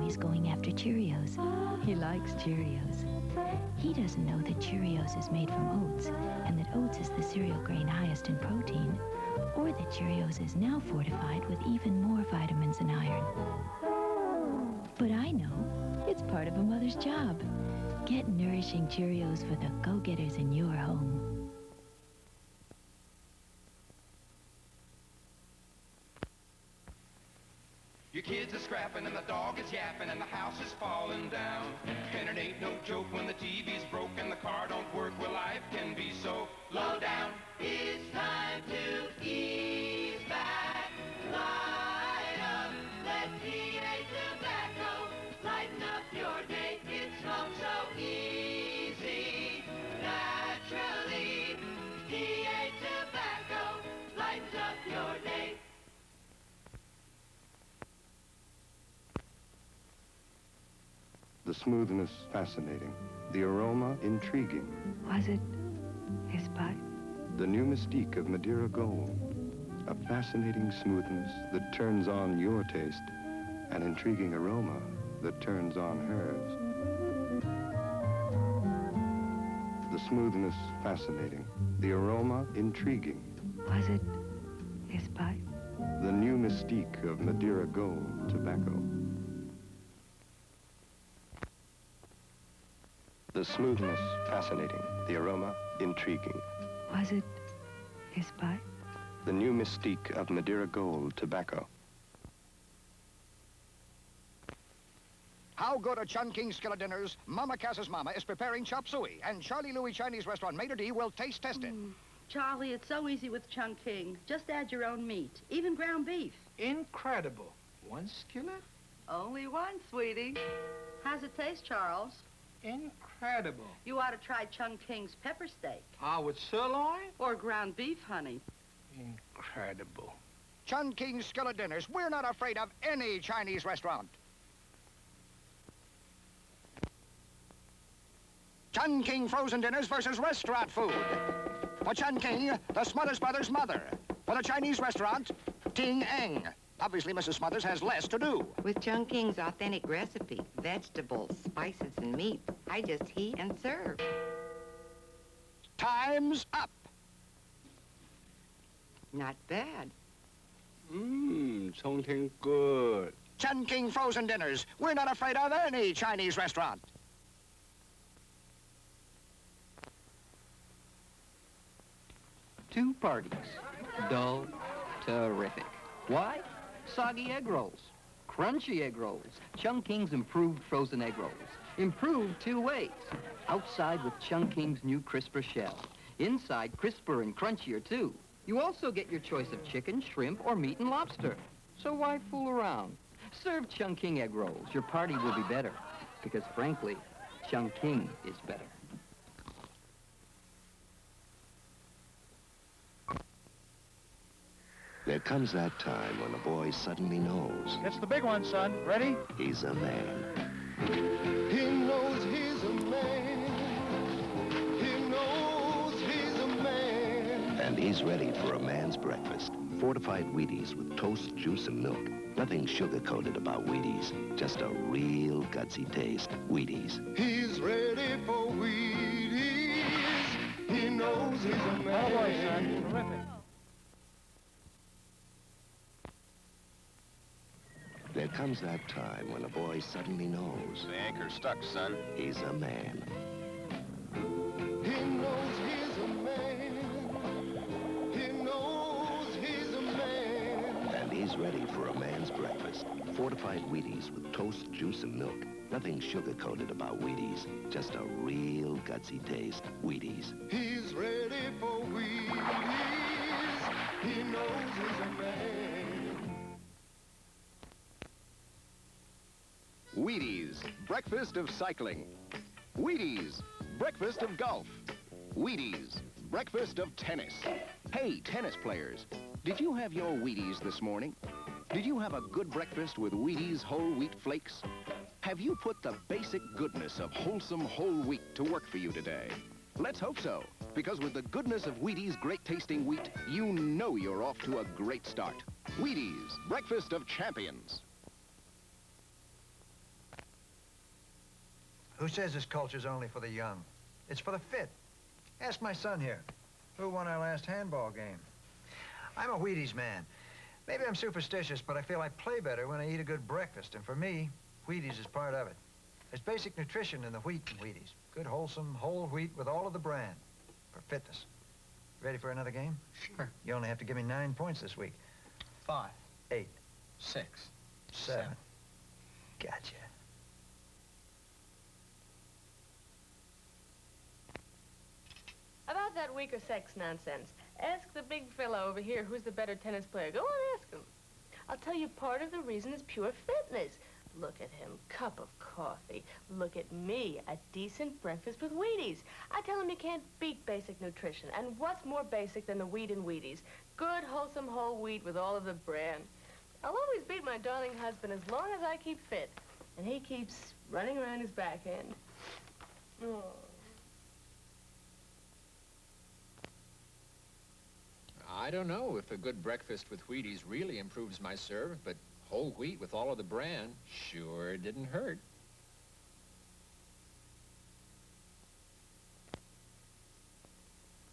he's going after Cheerios. He likes Cheerios. He doesn't know that Cheerios is made from oats, and that oats is the cereal grain highest in protein, or that Cheerios is now fortified with even more vitamins and iron. But I know. It's part of a mother's job. Get nourishing Cheerios for the go-getters in your home. Your kids are scrapping and the dog is yapping and the house is falling down. And it ain't no joke when the TV's broke and the car don't work. Well, life can be so low down. It's time to ease back, light up, let PA Tobacco lighten up your day. It smokes so easy, naturally. PA Tobacco lightens up your day. The smoothness fascinating, the aroma intriguing. Was it his pipe? The new mystique of Madeira Gold. A fascinating smoothness that turns on your taste. An intriguing aroma that turns on hers. The smoothness fascinating, the aroma intriguing. Was it his pipe? The new mystique of Madeira Gold tobacco. The smoothness fascinating, the aroma intriguing. Was it his pipe? The new mystique of Madeira Gold tobacco. How good are Chungking skillet dinners? Mama Cass's mama is preparing chop suey, and Charlie Louie Chinese restaurant maitre d' will taste test it. Charlie, it's so easy with Chungking. Just add your own meat, even ground beef. Incredible. One skillet? Only one, sweetie. How's it taste, Charles? Incredible. You ought to try Chungking's pepper steak. Ah, with sirloin? Or ground beef, honey. Incredible. Chungking skillet dinners. We're not afraid of any Chinese restaurant. Chungking frozen dinners versus restaurant food. For Chungking, the Smothers Brothers' mother. For the Chinese restaurant, Ting Eng. Obviously, Mrs. Smothers has less to do. With Chungking's authentic recipe, vegetables, spices, and meat, I just heat and serve. Time's up. Not bad. Chungking good. Chungking frozen dinners. We're not afraid of any Chinese restaurant. Two parties. Dull, terrific. Why? Soggy egg rolls. Crunchy egg rolls. Chungking's improved frozen egg rolls. Improved two ways. Outside with Chungking's new crisper shell. Inside crisper and crunchier too. You also get your choice of chicken, shrimp, or meat and lobster. So why fool around? Serve Chungking egg rolls. Your party will be better. Because frankly, Chungking is better. There comes that time when a boy suddenly knows. It's the big one, son. Ready? He's a man. He knows he's a man. He knows he's a man. And he's ready for a man's breakfast. Fortified Wheaties with toast, juice, and milk. Nothing sugar-coated about Wheaties. Just a real gutsy taste. Wheaties. He's ready for Wheaties. He knows he's a man. Oh, boy, son. Terrific. There comes that time when a boy suddenly knows. The anchor's stuck, son. He's a man. He knows he's a man. He knows he's a man. And he's ready for a man's breakfast. Fortified Wheaties with toast, juice, and milk. Nothing sugar-coated about Wheaties. Just a real gutsy taste. Wheaties. He's ready for Wheaties. He knows he's a man. Wheaties, breakfast of cycling. Wheaties, breakfast of golf. Wheaties, breakfast of tennis. Hey, tennis players, did you have your Wheaties this morning? Did you have a good breakfast with Wheaties whole wheat flakes? Have you put the basic goodness of wholesome whole wheat to work for you today? Let's hope so, because with the goodness of Wheaties great-tasting wheat, you know you're off to a great start. Wheaties, breakfast of champions. Who says this culture's only for the young? It's for the fit. Ask my son here. Who won our last handball game? I'm a Wheaties man. Maybe I'm superstitious, but I feel I play better when I eat a good breakfast. And for me, Wheaties is part of it. There's basic nutrition in the wheat in Wheaties. Good, wholesome, whole wheat with all of the bran. For fitness. Ready for another game? Sure. You only have to give me 9 points this week. 5. 8. 6. 7. Gotcha. About that weaker sex nonsense, ask the big fella over here who's the better tennis player. Go on, ask him. I'll tell you part of the reason is pure fitness. Look at him, cup of coffee. Look at me, a decent breakfast with Wheaties. I tell him you can't beat basic nutrition. And what's more basic than the wheat in Wheaties? Good, wholesome whole wheat with all of the bran. I'll always beat my darling husband as long as I keep fit. And he keeps running around his back end. Oh. I don't know if a good breakfast with Wheaties really improves my serve, but whole wheat with all of the bran sure didn't hurt.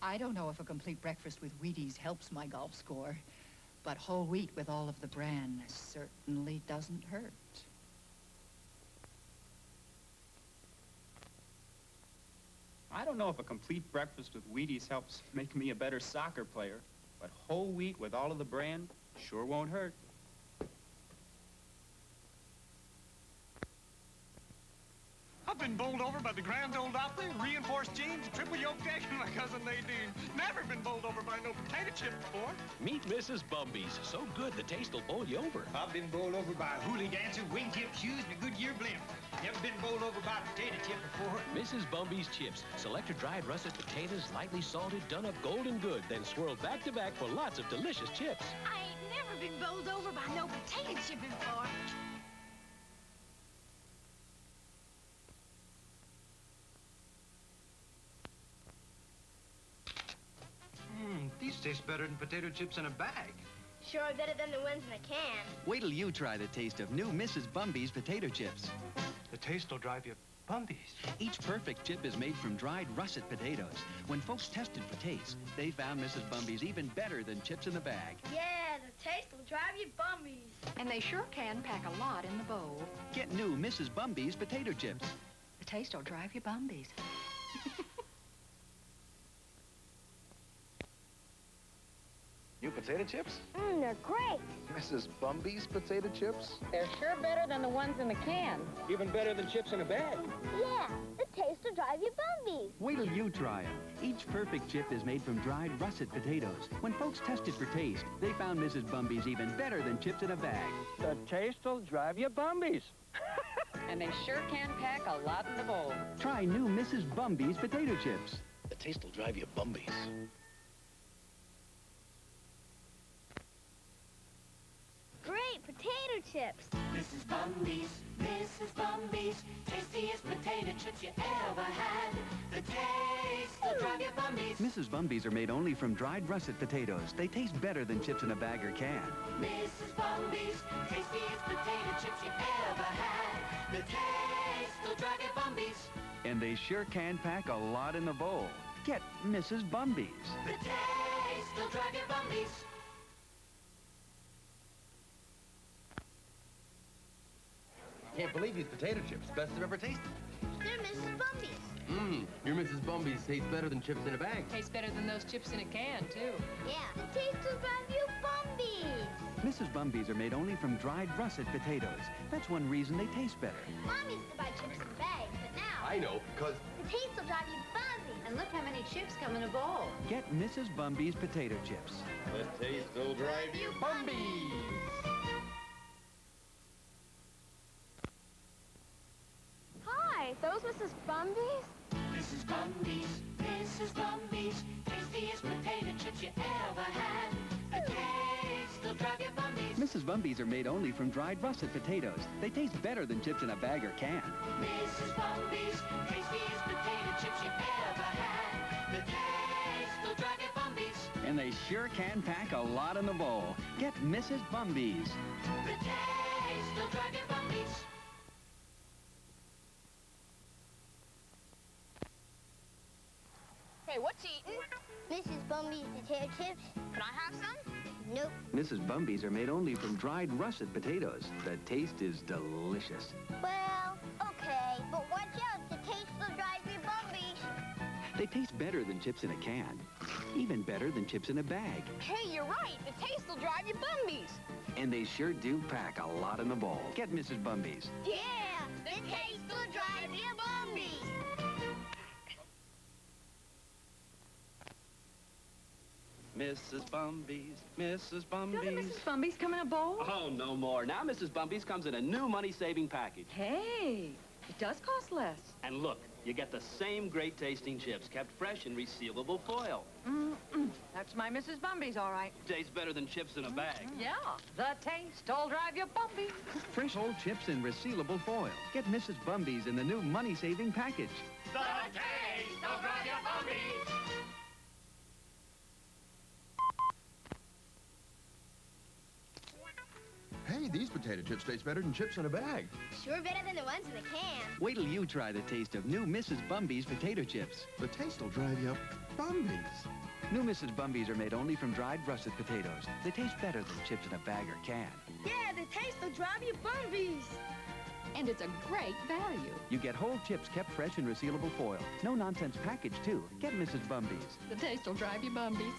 I don't know if a complete breakfast with Wheaties helps my golf score, but whole wheat with all of the bran certainly doesn't hurt. I don't know if a complete breakfast with Wheaties helps make me a better soccer player, but whole wheat with all of the bran sure won't hurt. I've been bowled over by the Grand Ole Opry, reinforced jeans, triple yoke deck, and my cousin Nadine. Never been bowled over by no potato chip before. Meet Mrs. Bumby's. So good, the taste will bowl you over. I've been bowled over by a hoolie dancer, wingtip shoes, and a Goodyear blimp. Never been bowled over by a potato chip before. Mrs. Bumby's chips. Select your dried russet potatoes, lightly salted, done up golden good, then swirled back to back for lots of delicious chips. I ain't never been bowled over by no potato chip before. These taste better than potato chips in a bag. Sure better than the ones in a can. Wait till you try the taste of new Mrs. Bumby's potato chips. The taste will drive you Bumby's. Each perfect chip is made from dried russet potatoes. When folks tested for taste, they found Mrs. Bumby's even better than chips in the bag. Yeah, the taste will drive you bummies. And they sure can pack a lot in the bowl. Get new Mrs. Bumby's potato chips. The taste will drive you bumbies. New potato chips? They're great. Mrs. Bumby's potato chips? They're sure better than the ones in the can. Even better than chips in a bag. Yeah, the taste will drive you bummies. Wait till you try them. Each perfect chip is made from dried russet potatoes. When folks tested for taste, they found Mrs. Bumby's even better than chips in a bag. The taste will drive you Bumbies. And they sure can pack a lot in the bowl. Try new Mrs. Bumby's potato chips. The taste will drive you Bumbies. Great potato chips. Mrs. Bumby's, tastiest potato chips you ever had. The taste will drive you Bumbies. Mrs. Bumby's are made only from dried russet potatoes. They taste better than chips in a bag or can. Mrs. Bumby's, tastiest potato chips you ever had. The taste will drive you Bumbies. And they sure can pack a lot in the bowl. Get Mrs. Bumby's. The taste will drive you Bumbies. Can't believe these potato chips. Best I've ever tasted. They're Mrs. Bumby's. Your Mrs. Bumby's tastes better than chips in a bag. Tastes better than those chips in a can, too. Yeah, the taste will drive you Bumbies. Mrs. Bumby's are made only from dried russet potatoes. That's one reason they taste better. Mom used to buy chips in bags, but now... I know, because... The taste will drive you Bumbies. And look how many chips come in a bowl. Get Mrs. Bumby's potato chips. The taste will drive you Bumbies. Hi, those Mrs. Bumby's? Mrs. Bumby's, tastiest potato chips you ever had. The taste will drive you Bumbies. Mrs. Bumby's are made only from dried russet potatoes. They taste better than chips in a bag or can. Mrs. Bumby's, tastiest potato chips you ever had. The taste will drive you Bumbies. And they sure can pack a lot in the bowl. Get Mrs. Bumby's. The taste will drive you Bumbies. Hey, what's eating? Mrs. Bumby's potato chips. Can I have some? Nope. Mrs. Bumby's are made only from dried russet potatoes. The taste is delicious. Well, okay, but watch out. The taste will drive you Bumby's. They taste better than chips in a can. Even better than chips in a bag. Hey, you're right. The taste will drive you Bumby's. And they sure do pack a lot in the bowl. Get Mrs. Bumby's. Yeah, the taste will drive you Bumby's. Mrs. Bumby's, Mrs. Bumby's. Doesn't Mrs. Bumby's come in a bowl? Oh, no more. Now Mrs. Bumby's comes in a new money-saving package. Hey, it does cost less. And look, you get the same great-tasting chips, kept fresh in resealable foil. That's my Mrs. Bumby's, all right. Tastes better than chips in a bag. Yeah, the taste will drive you Bumby's. Fresh whole chips in resealable foil. Get Mrs. Bumby's in the new money-saving package. The taste will drive you Bumby's. Hey, these potato chips taste better than chips in a bag. Sure better than the ones in the can. Wait till you try the taste of new Mrs. Bumby's potato chips. The taste will drive you Bumby's. New Mrs. Bumby's are made only from dried russet potatoes. They taste better than chips in a bag or can. Yeah, the taste will drive you Bumby's. And it's a great value. You get whole chips kept fresh in resealable foil. No-nonsense package, too. Get Mrs. Bumby's. The taste will drive you Bumby's.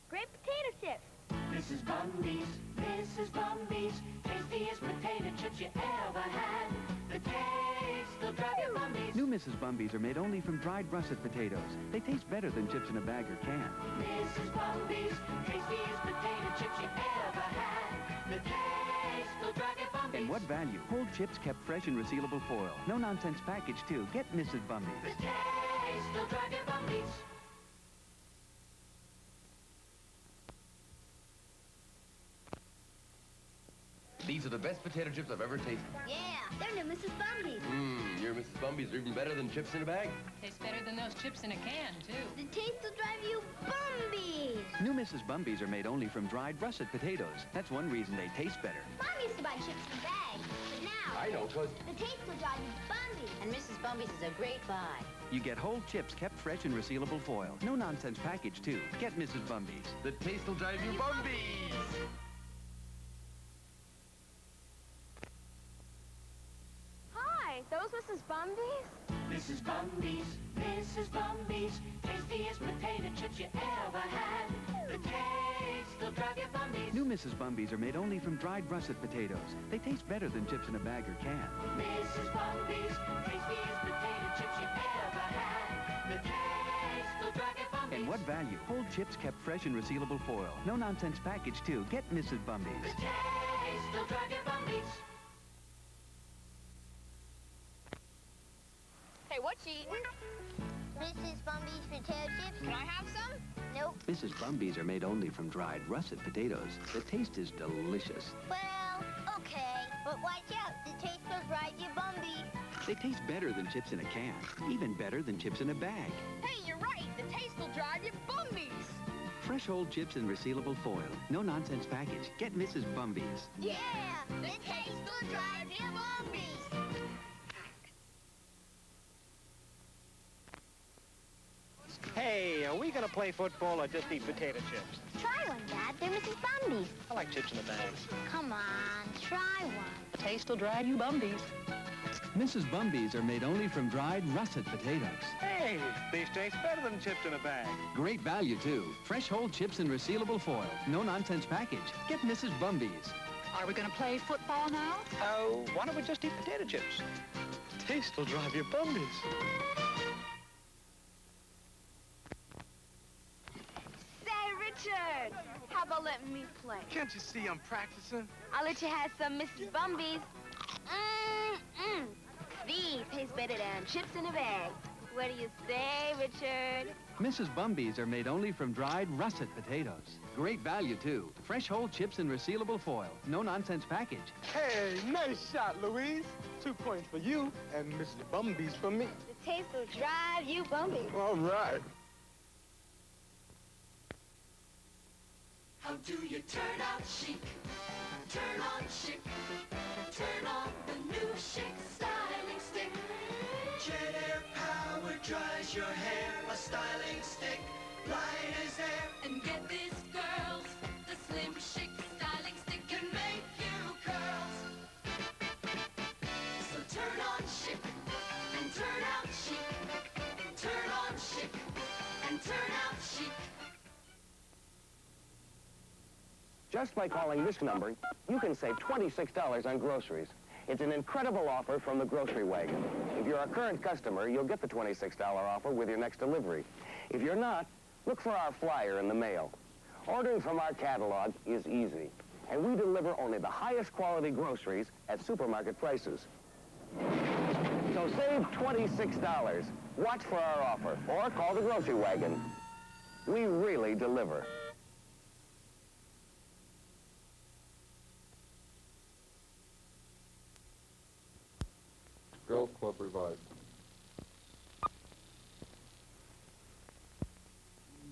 Great potato chips. Mrs. Bumby's, Mrs. Bumby's, tastiest potato chips you ever had. The taste will drive you Bumby's. New Mrs. Bumby's are made only from dried russet potatoes. They taste better than chips in a bag or can. Mrs. Bumby's, tastiest potato chips you ever had. The taste will drive you Bumby's. And what value? Whole chips kept fresh in resealable foil. No-nonsense package, too. Get Mrs. Bumby's. The taste will drive you Bumby's. These are the best potato chips I've ever tasted. Yeah, they're new Mrs. Bumby's. Your Mrs. Bumby's are even better than chips in a bag. Tastes better than those chips in a can, too. The taste will drive you Bumby's. New Mrs. Bumby's are made only from dried russet potatoes. That's one reason they taste better. Mom used to buy chips in bags, but now... I know, 'cause... The taste will drive you Bumby's. And Mrs. Bumby's is a great buy. You get whole chips kept fresh in resealable foil. No-nonsense package, too. Get Mrs. Bumby's. The taste will drive you Bumby's. Hi, those Mrs. Bumby's? Mrs. Bumby's, Mrs. Bumby's, tastiest potato chips you ever had. The taste will drive you Bumby's. New Mrs. Bumby's are made only from dried russet potatoes. They taste better than chips in a bag or can. Mrs. Bumby's, tastiest potato chips you ever had. The taste will drive you Bumby's. And what value? Whole chips kept fresh in resealable foil. No-nonsense package, too. Get Mrs. Bumby's. The taste will drive you Bumby's. Hey, what's eating? Mrs. Bumby's potato chips. Can I have some? Nope. Mrs. Bumby's are made only from dried russet potatoes. The taste is delicious. Well, okay, but watch out. The taste will drive you Bumby's. They taste better than chips in a can. Even better than chips in a bag. Hey, you're right. The taste will drive you Bumby's. Fresh whole chips in resealable foil. No-nonsense package. Get Mrs. Bumby's. Yeah, the taste will drive you Bumby's. Hey, are we gonna play football or just eat potato chips? Try one, Dad. They're Mrs. Bumby's. I like chips in the bag. Come on, try one. The taste will drive you Bumby's. Mrs. Bumby's are made only from dried russet potatoes. Hey, these taste better than chips in a bag. Great value, too. Fresh whole chips in resealable foil. No-nonsense package. Get Mrs. Bumby's. Are we gonna play football now? Oh, why don't we just eat potato chips? Taste will drive you Bumby's. Richard, how about letting me play? Can't you see I'm practicing? I'll let you have some Mrs. Bumby's. These taste better than chips in a bag. What do you say, Richard? Mrs. Bumby's are made only from dried russet potatoes. Great value, too. Fresh whole chips in resealable foil. No-nonsense package. Hey, nice shot, Louise. 2 points for you and Mrs. Bumby's for me. The taste will drive you Bumby's. All right. How do you turn out chic? Turn on chic. Turn on the new chic styling stick. dries your hair, a styling stick, light as air. And get this, girls, the Slim Chic styling stick can make you curls. So turn on chic and turn out chic. Turn on chic and turn out chic. Just by calling this number, you can save $26 on groceries. It's an incredible offer from the grocery wagon. If you're a current customer, you'll get the $26 offer with your next delivery. If you're not, look for our flyer in the mail. Ordering from our catalog is easy, and we deliver only the highest quality groceries at supermarket prices. So save $26. Watch for our offer, or call the grocery wagon. We really deliver. Girls Club revived.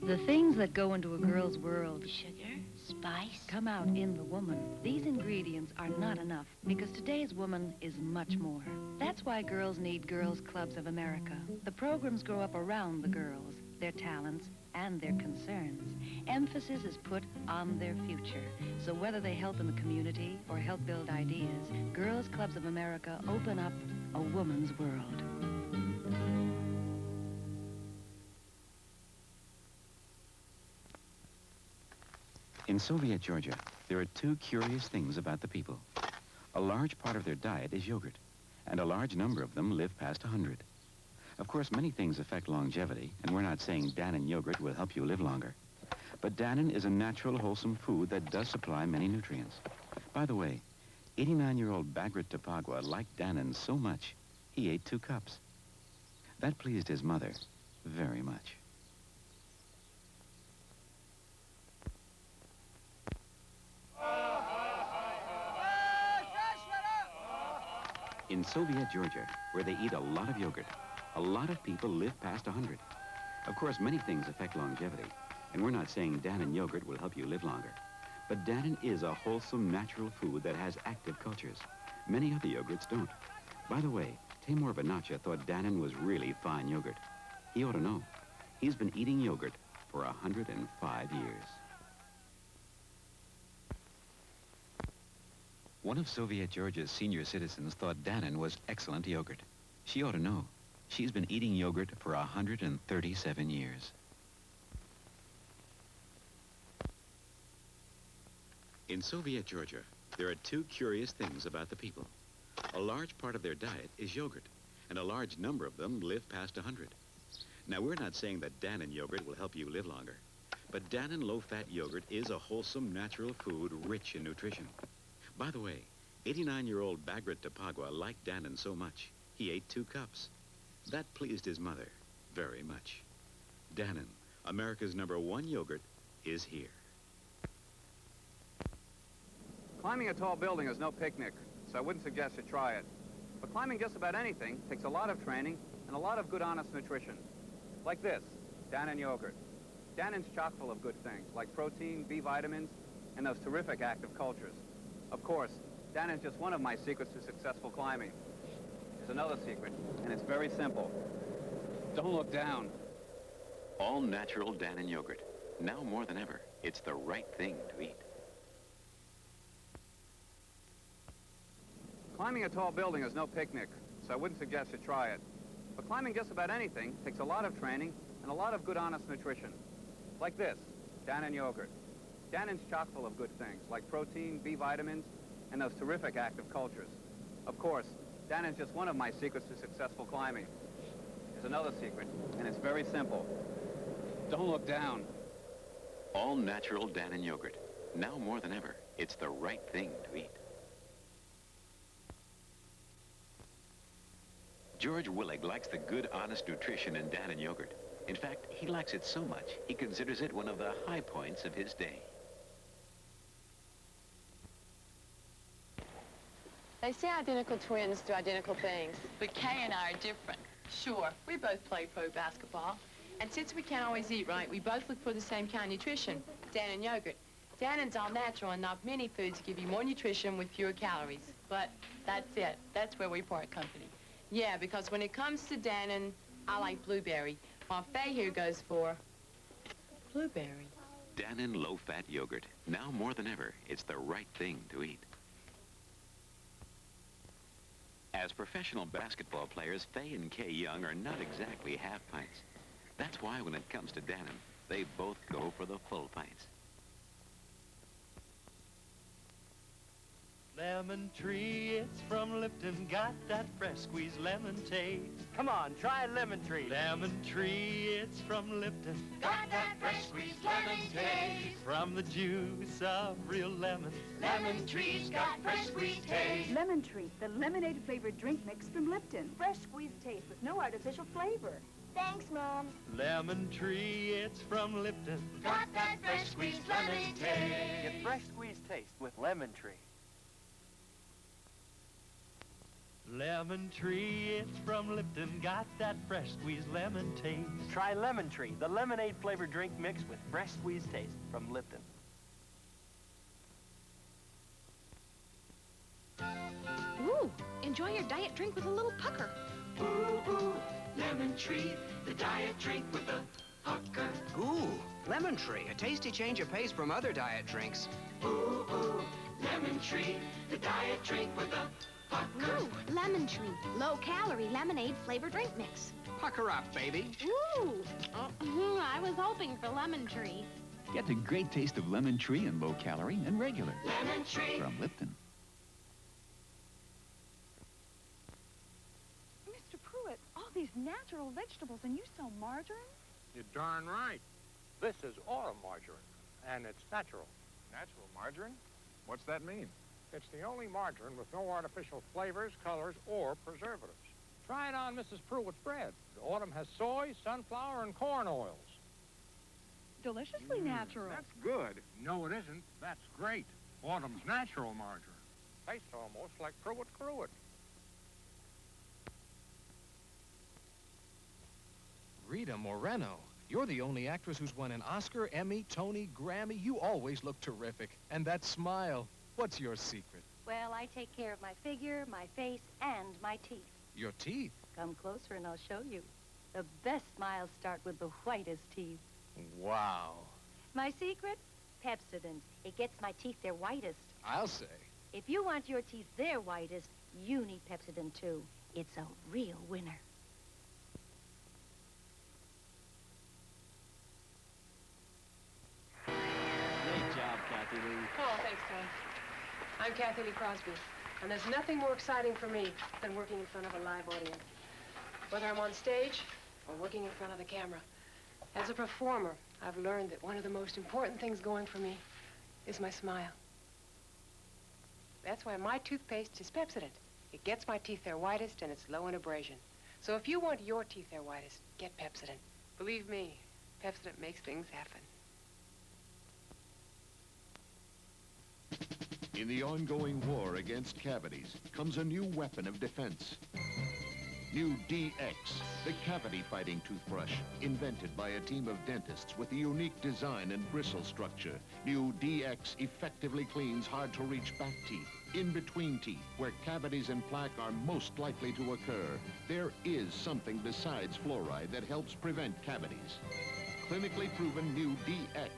The things that go into a girl's world, Sugar, spice. come out in the woman. These ingredients are not enough because today's woman is much more. That's why girls need Girls Clubs of America. The programs grow up around the girls, their talents, and their concerns. Emphasis is put on their future. So whether they help in the community or help build ideas, Girls Clubs of America open up a woman's world. In Soviet Georgia, there are two curious things about the people. A large part of their diet is yogurt, and a large number of them live past 100. Of course, many things affect longevity, and we're not saying Dannon yogurt will help you live longer. But Dannon is a natural, wholesome food that does supply many nutrients. By the way, 89-year-old Bagrat Tapagua liked Dannon so much, he ate 2 cups. That pleased his mother very much. In Soviet Georgia, where they eat a lot of yogurt, a lot of people live past 100. Of course, many things affect longevity, and we're not saying Dannon yogurt will help you live longer. But Dannon is a wholesome, natural food that has active cultures. Many other yogurts don't. By the way, Timur Banacha thought Dannon was really fine yogurt. He ought to know. He's been eating yogurt for 105 years. One of Soviet Georgia's senior citizens thought Dannon was excellent yogurt. She ought to know. She's been eating yogurt for 137 years. In Soviet Georgia, there are two curious things about the people. A large part of their diet is yogurt, and a large number of them live past 100. Now, we're not saying that Dannon yogurt will help you live longer, but Dannon low-fat yogurt is a wholesome, natural food rich in nutrition. By the way, 89-year-old Bagrat Tapagua liked Dannon so much, he ate 2 cups. That pleased his mother very much. Dannon, America's #1 yogurt, is here. Climbing a tall building is no picnic, so I wouldn't suggest you try it. But climbing just about anything takes a lot of training and a lot of good, honest nutrition. Like this, Dannon yogurt. Dannon's chock full of good things, like protein, B vitamins, and those terrific active cultures. Of course, Dannon's just one of my secrets to successful climbing. There's another secret, and it's very simple. Don't look down. All natural Dannon yogurt. Now more than ever, it's the right thing to eat. Climbing a tall building is no picnic, so I wouldn't suggest you try it. But climbing just about anything takes a lot of training and a lot of good, honest nutrition. Like this, Dannon yogurt. Dannon's chock full of good things, like protein, B vitamins, and those terrific active cultures. Of course, Dannon's just one of my secrets to successful climbing. There's another secret, and it's very simple. Don't look down. All natural Dannon yogurt. Now more than ever, it's the right thing to eat. George Willig likes the good, honest nutrition in Dannon yogurt. In fact, he likes it so much, he considers it one of the high points of his day. They say identical twins do identical things. But Kay and I are different. Sure, we both play pro basketball. And since we can't always eat right, we both look for the same kind of nutrition, Dannon yogurt. Dannon's all natural, and not many foods give you more nutrition with fewer calories. But that's it. That's where we part company. Yeah, because when it comes to Dannon, I like blueberry, while Faye here goes for blueberry. Dannon low-fat yogurt. Now more than ever, it's the right thing to eat. As professional basketball players, Faye and Kay Young are not exactly half pints. That's why when it comes to Dannon, they both go for the full pints. Lemon tree, it's from Lipton, got that fresh squeezed lemon taste. Come on, try lemon tree. Lemon tree, it's from Lipton, Got that fresh squeezed lemon taste. from the juice of real lemon. Lemon tree's got fresh squeezed taste. Lemon Tree, the lemonade-flavored drink mix from Lipton. Fresh squeezed taste with no artificial flavor. Thanks, Mom. Lemon tree, it's from Lipton. Got that fresh squeezed lemon taste. Get fresh squeezed taste with lemon tree. Lemon tree, it's from Lipton, got that fresh squeezed lemon taste. Try lemon tree, the lemonade-flavored drink mix with fresh squeezed taste from Lipton. Ooh, enjoy your diet drink with a little pucker. Ooh, ooh, lemon tree, the diet drink with a pucker. Ooh, Lemon Tree, a tasty change of pace from other diet drinks. Ooh, ooh, lemon tree, the diet drink with a pucker. Ooh, Lemon Tree, low-calorie lemonade flavor drink mix. Pucker up, baby. Ooh, I was hoping for Lemon Tree. Get the great taste of lemon tree in low calorie and regular. Lemon tree. From Lipton. Mr. Pruitt, all these natural vegetables and you sell margarine? You're darn right. This is auto margarine, and it's natural. Natural margarine? What's that mean? It's the only margarine with no artificial flavors, colors, or preservatives. Try it on Mrs. Pruitt's bread. Autumn has soy, sunflower, and corn oils. Deliciously natural. That's good. No, it isn't. That's great. Autumn's natural margarine. Tastes almost like Pruitt. Rita Moreno. You're the only actress who's won an Oscar, Emmy, Tony, Grammy. You always look terrific. And that smile. What's your secret? Well, I take care of my figure, my face, and my teeth. Your teeth? Come closer and I'll show you. The best smiles start with the whitest teeth. Wow. My secret? Pepsodent. It gets my teeth their whitest. I'll say. If you want your teeth their whitest, you need Pepsodent too. It's a real winner. Great job, Kathy Lee. Oh, thanks, Tom. I'm Kathy Lee Crosby, and there's nothing more exciting for me than working in front of a live audience. Whether I'm on stage or working in front of the camera. As a performer, I've learned that one of the most important things going for me is my smile. That's why my toothpaste is Pepsodent. It gets my teeth their whitest and it's low in abrasion. So if you want your teeth their whitest, get Pepsodent. Believe me, Pepsodent makes things happen. In the ongoing war against cavities comes a new weapon of defense. New DX, the cavity-fighting toothbrush, invented by a team of dentists with a unique design and bristle structure. New DX effectively cleans hard-to-reach back teeth, in-between teeth, where cavities and plaque are most likely to occur. There is something besides fluoride that helps prevent cavities. Clinically proven new DX,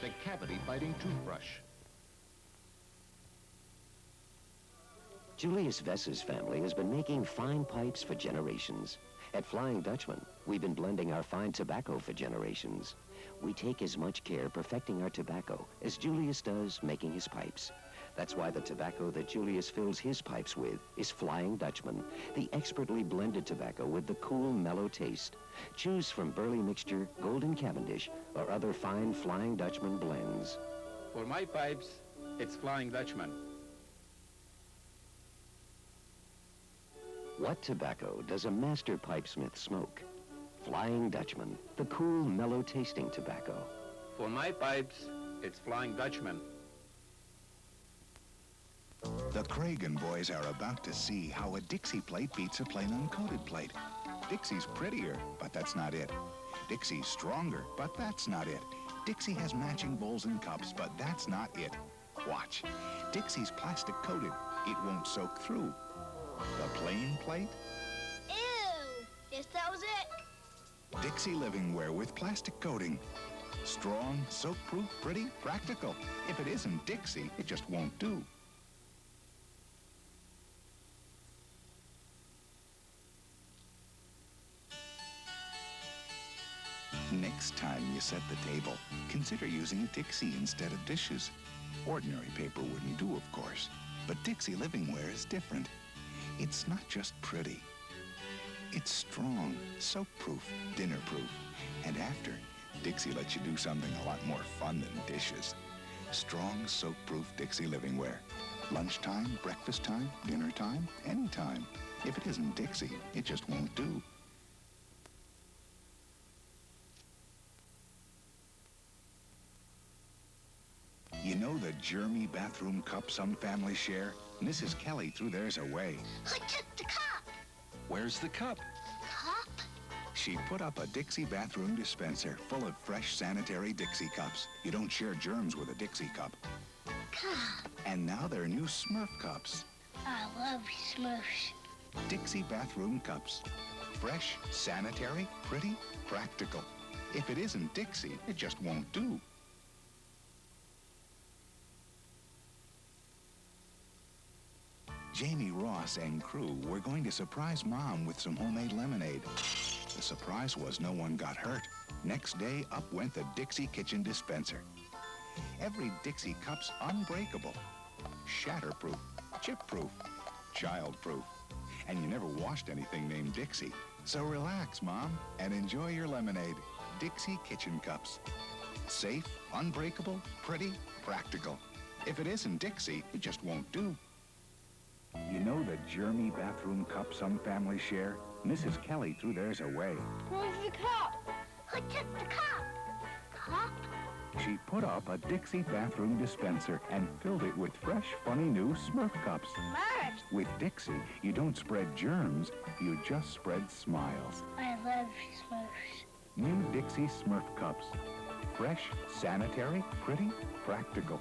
the cavity-fighting toothbrush. Julius Vessa's family has been making fine pipes for generations. At Flying Dutchman, we've been blending our fine tobacco for generations. We take as much care perfecting our tobacco as Julius does making his pipes. That's why the tobacco that Julius fills his pipes with is Flying Dutchman, the expertly blended tobacco with the cool, mellow taste. Choose from Burley Mixture, Golden Cavendish, or other fine Flying Dutchman blends. For my pipes, it's Flying Dutchman. What tobacco does a master pipesmith smoke? Flying Dutchman, the cool, mellow-tasting tobacco. For my pipes, it's Flying Dutchman. The Kragan boys are about to see how a Dixie plate beats a plain uncoated plate. Dixie's prettier, but that's not it. Dixie's stronger, but that's not it. Dixie has matching bowls and cups, but that's not it. Watch. Dixie's plastic coated. It won't soak through. The plain plate? Ew! Guess that was it. Dixie Livingware with plastic coating. Strong, soap-proof, pretty, practical. If it isn't Dixie, it just won't do. Next time you set the table, consider using Dixie instead of dishes. Ordinary paper wouldn't do, of course, but Dixie Livingware is different. It's not just pretty. It's strong, soap-proof, dinner-proof. And after, Dixie lets you do something a lot more fun than dishes. Strong, soap-proof Dixie Livingware. Lunchtime, breakfast time, dinner time, anytime. If it isn't Dixie, it just won't do. You know the germy bathroom cup some families share? Mrs. Kelly threw theirs away. Who took the cup? Where's the cup? Cup? She put up a Dixie bathroom dispenser full of fresh sanitary Dixie cups. You don't share germs with a Dixie cup. Cup. And now they're new Smurf cups. I love Smurfs. Dixie bathroom cups. Fresh, sanitary, pretty, practical. If it isn't Dixie, it just won't do. Jamie Ross and crew were going to surprise Mom with some homemade lemonade. The surprise was no one got hurt. Next day, up went the Dixie kitchen dispenser. Every Dixie cup's unbreakable, shatterproof, chip-proof, child-proof. And you never washed anything named Dixie. So relax, Mom, and enjoy your lemonade. Dixie kitchen cups. Safe, unbreakable, pretty, practical. If it isn't Dixie, it just won't do. You know the germy bathroom cup some families share? Mrs. Kelly threw theirs away. Where's the cup? Who took the cup? Cup? She put up a Dixie bathroom dispenser and filled it with fresh, funny new Smurf cups. Smurfs? With Dixie, you don't spread germs, you just spread smiles. I love Smurfs. New Dixie Smurf cups. Fresh, sanitary, pretty, practical.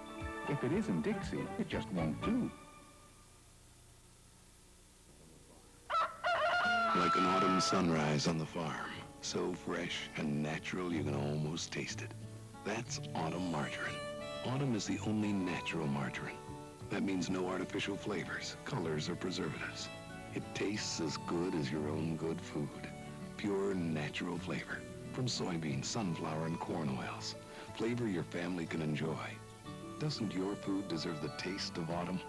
If it isn't Dixie, it just won't do. Like an autumn sunrise on the farm. So fresh and natural you can almost taste it. That's autumn margarine. Autumn is the only natural margarine. That means no artificial flavors, colors, or preservatives. It tastes as good as your own good food. Pure natural flavor from soybean, sunflower, and corn oils. Flavor your family can enjoy. Doesn't your food deserve the taste of autumn?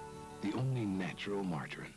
The only natural margarine.